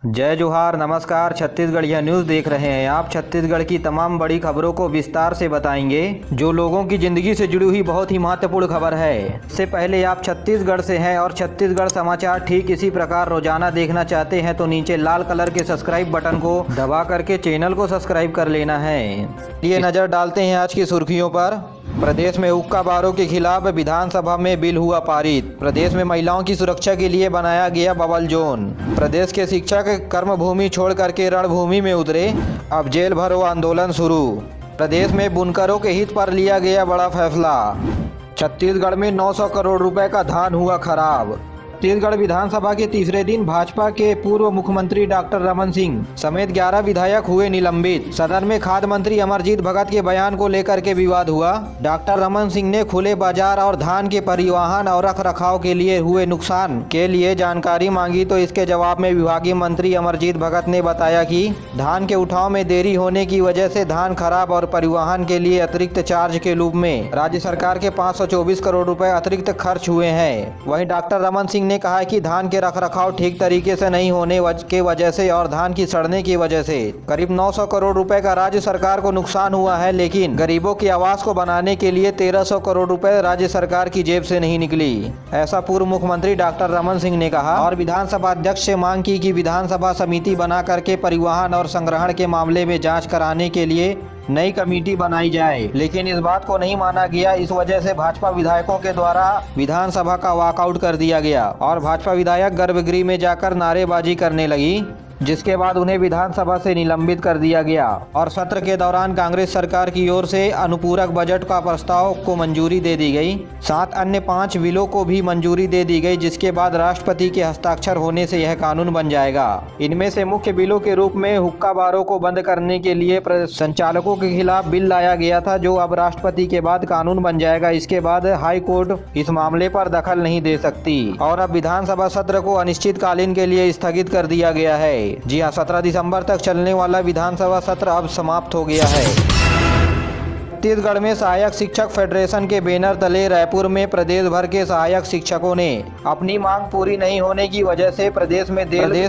जय जोहार, नमस्कार। छत्तीसगढ़िया न्यूज़ देख रहे हैं आप। छत्तीसगढ़ की तमाम बड़ी खबरों को विस्तार से बताएंगे, जो लोगों की जिंदगी से जुड़ी हुई बहुत ही महत्वपूर्ण खबर है। इससे पहले आप छत्तीसगढ़ से हैं और छत्तीसगढ़ समाचार ठीक इसी प्रकार रोजाना देखना चाहते हैं तो नीचे लाल कलर के सब्सक्राइब बटन को दबा करके चैनल को सब्सक्राइब कर लेना है। ये नज़र डालते हैं आज की सुर्खियों पर। प्रदेश में हुक्का बारों के खिलाफ विधानसभा में बिल हुआ पारित। प्रदेश में महिलाओं की सुरक्षा के लिए बनाया गया बबल जोन। प्रदेश के शिक्षक कर्मभूमि छोड़ करके रणभूमि में उतरे, अब जेल भरो आंदोलन शुरू। प्रदेश में बुनकरों के हित पर लिया गया बड़ा फैसला। छत्तीसगढ़ में 900 करोड़ रुपए का धान हुआ खराब। छत्तीसगढ़ विधानसभा के तीसरे दिन भाजपा के पूर्व मुख्यमंत्री डॉक्टर रमन सिंह समेत 11 विधायक हुए निलंबित। सदन में खाद्य मंत्री अमरजीत भगत के बयान को लेकर के विवाद हुआ। डॉक्टर रमन सिंह ने खुले बाजार और धान के परिवहन और रख रखाव के लिए हुए नुकसान के लिए जानकारी मांगी, तो इसके जवाब में विभागीय मंत्री अमरजीत भगत ने बताया कि धान के उठाव में देरी होने की वजह से धान खराब और परिवहन के लिए अतिरिक्त चार्ज के रूप में राज्य सरकार के 524 करोड़ रुपए अतिरिक्त खर्च हुए हैं। वहीं डॉक्टर रमन सिंह ने कहा कि धान के रखरखाव ठीक तरीके से नहीं होने के वजह से और धान की सड़ने की वजह से करीब 900 करोड़ रुपए का राज्य सरकार को नुकसान हुआ है, लेकिन गरीबों की आवास को बनाने के लिए 1300 करोड़ रुपए राज्य सरकार की जेब से नहीं निकली। ऐसा पूर्व मुख्यमंत्री डॉक्टर रमन सिंह ने कहा और विधानसभा अध्यक्ष से मांग की कि विधानसभा समिति बना करके परिवहन और संग्रहण के मामले में जाँच कराने के लिए नई कमेटी बनाई जाए, लेकिन इस बात को नहीं माना गया। इस वजह से भाजपा विधायकों के द्वारा विधानसभा का वॉकआउट कर दिया गया और भाजपा विधायक गर्भगृह में जाकर नारेबाजी करने लगी, जिसके बाद उन्हें विधानसभा से निलंबित कर दिया गया। और सत्र के दौरान कांग्रेस सरकार की ओर से अनुपूरक बजट का प्रस्ताव को मंजूरी दे दी गई, साथ अन्य 5 बिलों को भी मंजूरी दे दी गई, जिसके बाद राष्ट्रपति के हस्ताक्षर होने से यह कानून बन जाएगा। इनमें से मुख्य बिलों के रूप में हुक्का बारों को बंद करने के लिए संचालकों के खिलाफ बिल लाया गया था, जो अब राष्ट्रपति के बाद कानून बन जाएगा। इसके बाद हाई कोर्ट इस मामले पर दखल नहीं दे सकती और अब विधानसभा सत्र को अनिश्चितकालीन के लिए स्थगित कर दिया गया है। जी हां, 17 दिसंबर तक चलने वाला विधानसभा सत्र अब समाप्त हो गया है। छत्तीसगढ़ में सहायक शिक्षक फेडरेशन के बैनर तले रायपुर में प्रदेश भर के सहायक शिक्षकों ने अपनी मांग पूरी नहीं होने की वजह से प्रदेश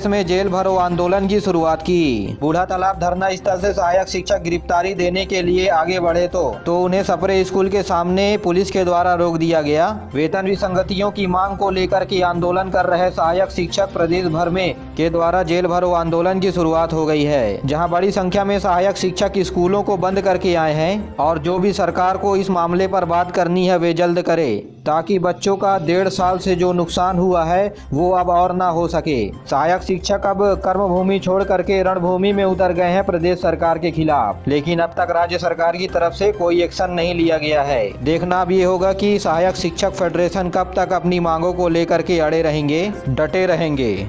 में जेल भरो आंदोलन की शुरुआत की। बूढ़ा तालाब धरना स्थल से सहायक शिक्षक गिरफ्तारी देने के लिए आगे बढ़े तो उन्हें सपरे स्कूल के सामने पुलिस के द्वारा रोक दिया गया। वेतन विसंगतियों की मांग को लेकर के आंदोलन कर रहे सहायक शिक्षक प्रदेश भर में के द्वारा जेल भरो आंदोलन की शुरुआत हो गई है, जहाँ बड़ी संख्या में सहायक शिक्षक स्कूलों को बंद करके आए हैं और जो भी सरकार को इस मामले पर बात करनी है वे जल्द करे, ताकि बच्चों का 1.5 साल से जो नुकसान हुआ है वो अब और ना हो सके। सहायक शिक्षक अब कर्मभूमि छोड़ करके रणभूमि में उतर गए हैं प्रदेश सरकार के खिलाफ, लेकिन अब तक राज्य सरकार की तरफ से कोई एक्शन नहीं लिया गया है। देखना अब ये होगा कि सहायक शिक्षक फेडरेशन कब तक अपनी मांगों को लेकर के अड़े रहेंगे, डटे रहेंगे।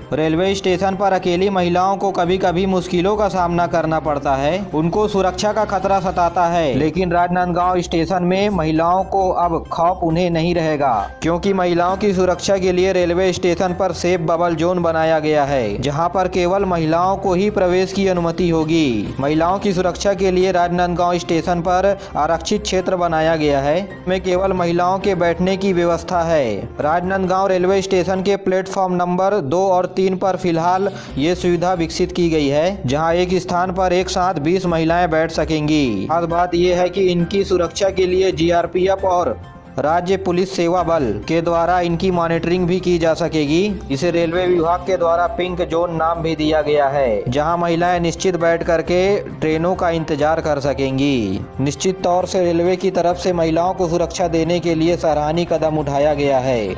रेलवे स्टेशन पर अकेली महिलाओं को कभी कभी मुश्किलों का सामना करना पड़ता है, उनको सुरक्षा का खतरा सताता है, लेकिन राजनांदगांव स्टेशन में महिलाओं को अब खौफ उन्हें नहीं रहेगा, क्योंकि महिलाओं की सुरक्षा के लिए रेलवे स्टेशन पर सेफ बबल जोन बनाया गया है, जहां पर केवल महिलाओं को ही प्रवेश की अनुमति होगी। महिलाओं की सुरक्षा के लिए राजनांदगांव स्टेशन पर आरक्षित क्षेत्र बनाया गया है, में केवल महिलाओं के बैठने की व्यवस्था है। राजनांदगांव रेलवे स्टेशन के प्लेटफॉर्म नंबर 2 और 3 पर फिलहाल ये सुविधा विकसित की गई है, जहां एक स्थान पर एक साथ 20 महिलाएं बैठ सकेंगी। खास बात यह है कि इनकी सुरक्षा के लिए जीआरपीएफ और राज्य पुलिस सेवा बल के द्वारा इनकी मॉनिटरिंग भी की जा सकेगी। इसे रेलवे विभाग के द्वारा पिंक जोन नाम भी दिया गया है, जहां महिलाएं निश्चित बैठ करके ट्रेनों का इंतजार कर सकेंगी। निश्चित तौर से रेलवे की तरफ से महिलाओं को सुरक्षा देने के लिए सराहनीय कदम उठाया गया है।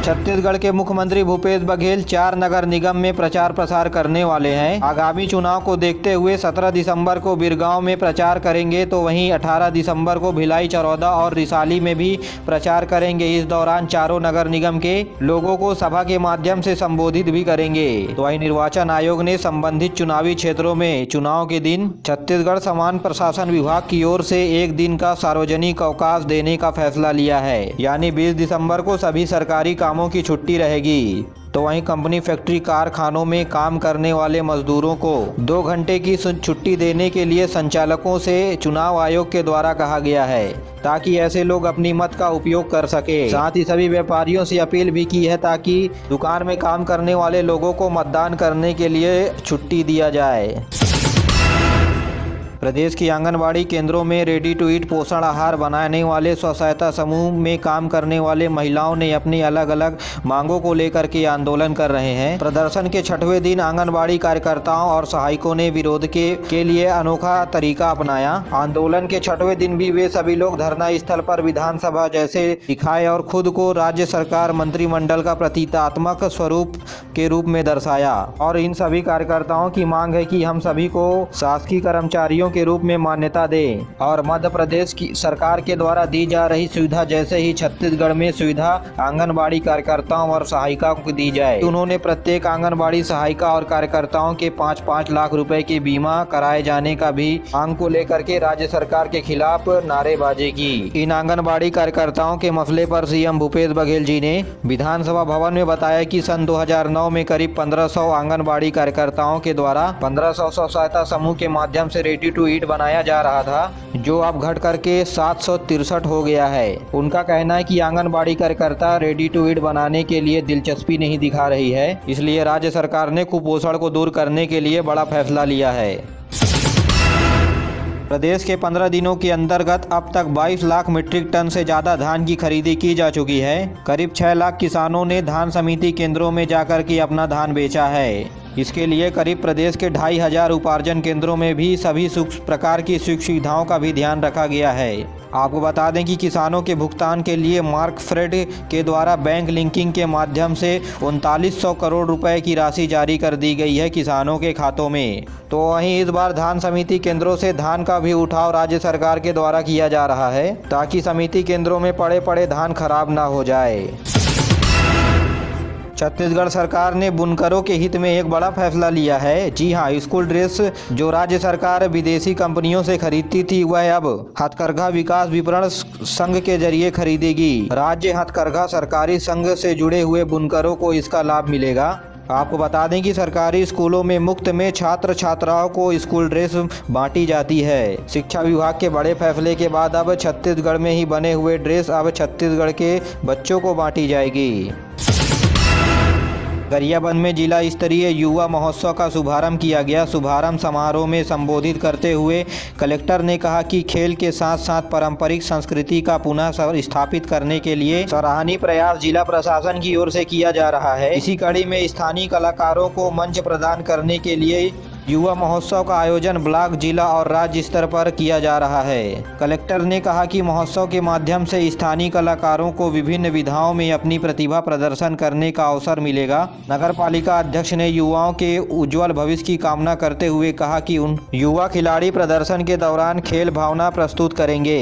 छत्तीसगढ़ के मुख्यमंत्री भूपेश बघेल 4 नगर निगम में प्रचार प्रसार करने वाले हैं। आगामी चुनाव को देखते हुए 17 दिसंबर को बिरगांव में प्रचार करेंगे, तो वहीं 18 दिसंबर को भिलाई, चरौदा और रिसाली में भी प्रचार करेंगे। इस दौरान चारों नगर निगम के लोगों को सभा के माध्यम से संबोधित भी करेंगे। तो वहीं निर्वाचन आयोग ने संबंधित चुनावी क्षेत्रों में चुनाव के दिन छत्तीसगढ़ सामान्य प्रशासन विभाग की ओर से 1 दिन का सार्वजनिक अवकाश देने का फैसला लिया है, यानी 20 दिसंबर को सभी सरकारी कामों कामों की छुट्टी रहेगी। तो वहीं कंपनी फैक्ट्री कारखानों में काम करने वाले मजदूरों को 2 घंटे की छुट्टी देने के लिए संचालकों से चुनाव आयोग के द्वारा कहा गया है, ताकि ऐसे लोग अपनी मत का उपयोग कर सके। साथ ही सभी व्यापारियों से अपील भी की है ताकि दुकान में काम करने वाले लोगों को मतदान करने के लिए छुट्टी दिया जाए। प्रदेश की आंगनबाड़ी केंद्रों में रेडी टू ईट पोषण आहार बनाने वाले स्व सहायता समूह में काम करने वाले महिलाओं ने अपनी अलग अलग मांगों को लेकर के आंदोलन कर रहे हैं। प्रदर्शन के 6वें दिन आंगनबाड़ी कार्यकर्ताओं और सहायकों ने विरोध के लिए अनोखा तरीका अपनाया। आंदोलन के 6वें दिन भी वे सभी लोग धरना स्थल पर विधानसभा जैसे दिखाए और खुद को राज्य सरकार मंत्रिमंडल का प्रतीकात्मक स्वरूप के रूप में दर्शाया। और इन सभी कार्यकर्ताओं की मांग है कि हम सभी को शासकीय कर्मचारियों के रूप में मान्यता दें और मध्य प्रदेश की सरकार के द्वारा दी जा रही सुविधा जैसे ही छत्तीसगढ़ में सुविधा आंगनबाड़ी कार्यकर्ताओं और सहायिकाओं को दी जाए। उन्होंने प्रत्येक आंगनबाड़ी सहायिका और कार्यकर्ताओं के 5-5 लाख रुपए के बीमा कराए जाने का भी मांग को लेकर के राज्य सरकार के खिलाफ नारेबाजी की। इन आंगनबाड़ी कार्यकर्ताओं के मसले पर सीएम भूपेश बघेल जी ने विधानसभा भवन में बताया कि सन 2009 में करीब 1500 आंगनबाड़ी कार्यकर्ताओं के द्वारा 1500 स्व सहायता समूह के माध्यम से रेडी टू ईट बनाया जा रहा था, जो अब घट करके 763 हो गया है। उनका कहना है कि आंगनबाड़ी कार्यकर्ता रेडी टू ईट बनाने के लिए दिलचस्पी नहीं दिखा रही है, इसलिए राज्य सरकार ने कुपोषण को दूर करने के लिए बड़ा फैसला लिया है। प्रदेश के 15 दिनों के अंतर्गत अब तक 22 लाख मीट्रिक टन से ज़्यादा धान की खरीदी की जा चुकी है। करीब 6 लाख किसानों ने धान समिति केंद्रों में जाकर के अपना धान बेचा है। इसके लिए करीब प्रदेश के 2500 उपार्जन केंद्रों में भी सभी प्रकार की सुख सुविधाओं का भी ध्यान रखा गया है। आपको बता दें कि किसानों के भुगतान के लिए मार्कफेड के द्वारा बैंक लिंकिंग के माध्यम से 3900 करोड़ रुपए की राशि जारी कर दी गई है किसानों के खातों में। तो वहीं इस बार धान समिति केंद्रों से धान का भी उठाव राज्य सरकार के द्वारा किया जा रहा है, ताकि समिति केंद्रों में पड़े धान खराब ना हो जाए। छत्तीसगढ़ सरकार ने बुनकरों के हित में एक बड़ा फैसला लिया है। जी हां, स्कूल ड्रेस जो राज्य सरकार विदेशी कंपनियों से खरीदती थी, वह अब हथकरघा विकास विपणन संघ के जरिए खरीदेगी। राज्य हथकरघा सरकारी संघ से जुड़े हुए बुनकरों को इसका लाभ मिलेगा। आपको बता दें कि सरकारी स्कूलों में मुफ्त में छात्र छात्राओं को स्कूल ड्रेस बांटी जाती है। शिक्षा विभाग के बड़े फैसले के बाद अब छत्तीसगढ़ में ही बने हुए ड्रेस अब छत्तीसगढ़ के बच्चों को बांटी जाएगी। गरियाबंद में जिला स्तरीय युवा महोत्सव का शुभारंभ किया गया। शुभारंभ समारोह में संबोधित करते हुए कलेक्टर ने कहा कि खेल के साथ साथ पारंपरिक संस्कृति का पुनः स्थापित करने के लिए सराहनीय प्रयास जिला प्रशासन की ओर से किया जा रहा है। इसी कड़ी में स्थानीय कलाकारों को मंच प्रदान करने के लिए युवा महोत्सव का आयोजन ब्लॉक, जिला और राज्य स्तर पर किया जा रहा है। कलेक्टर ने कहा कि महोत्सव के माध्यम से स्थानीय कलाकारों को विभिन्न विधाओं में अपनी प्रतिभा प्रदर्शन करने का अवसर मिलेगा। नगर पालिका अध्यक्ष ने युवाओं के उज्जवल भविष्य की कामना करते हुए कहा कि उन युवा खिलाड़ी प्रदर्शन के दौरान खेल भावना प्रस्तुत करेंगे।